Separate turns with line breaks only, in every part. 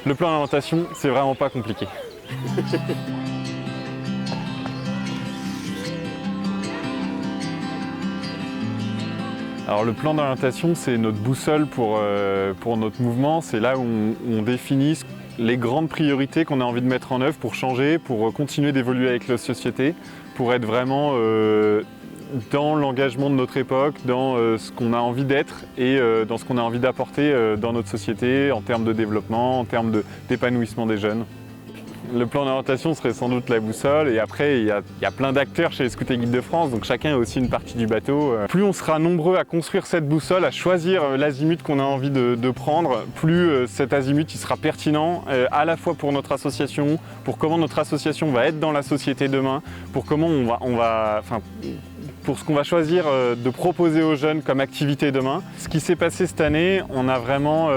Le plan d'orientation, c'est vraiment pas compliqué. Alors le plan d'orientation, c'est notre boussole pour notre mouvement. C'est là où on définit les grandes priorités qu'on a envie de mettre en œuvre pour changer, pour continuer d'évoluer avec la société, pour être vraiment dans l'engagement de notre époque, dans ce qu'on a envie d'être et dans ce qu'on a envie d'apporter dans notre société en termes de développement, en termes d'épanouissement des jeunes. Le plan d'orientation serait sans doute la boussole et après il y a plein d'acteurs chez les Scouts et Guides de France, donc chacun a aussi une partie du bateau. Plus on sera nombreux à construire cette boussole, à choisir l'azimut qu'on a envie de prendre, plus cet azimut il sera pertinent à la fois pour notre association, pour comment notre association va être dans la société demain, pour comment pour ce qu'on va choisir de proposer aux jeunes comme activité demain. Ce qui s'est passé cette année, on a vraiment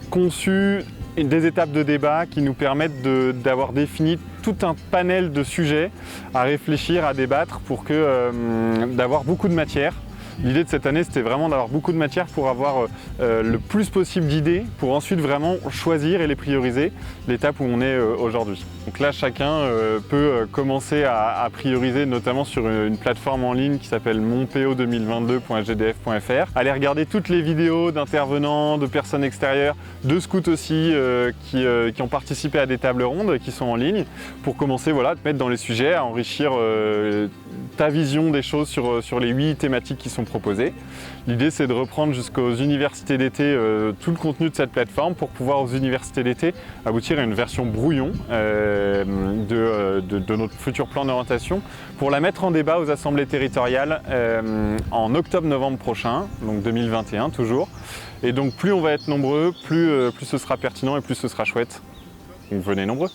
conçu des étapes de débat qui nous permettent d'avoir défini tout un panel de sujets à réfléchir, à débattre pour d'avoir beaucoup de matière. L'idée de cette année, c'était vraiment d'avoir beaucoup de matière pour avoir le plus possible d'idées, pour ensuite vraiment choisir et les prioriser, l'étape où on est aujourd'hui. Donc là, chacun peut commencer à prioriser, notamment sur une plateforme en ligne qui s'appelle monpo2022.sgdf.fr. Allez regarder toutes les vidéos d'intervenants, de personnes extérieures, de scouts aussi, qui ont participé à des tables rondes qui sont en ligne, pour commencer à te mettre dans les sujets, à enrichir ta vision des choses sur les 8 thématiques qui sont proposées. L'idée, c'est de reprendre jusqu'aux universités d'été tout le contenu de cette plateforme pour pouvoir aux universités d'été aboutir à une version brouillon de notre futur plan d'orientation pour la mettre en débat aux assemblées territoriales en octobre-novembre prochain, donc 2021 toujours. Et donc plus on va être nombreux, plus ce sera pertinent et plus ce sera chouette. Donc venez nombreux.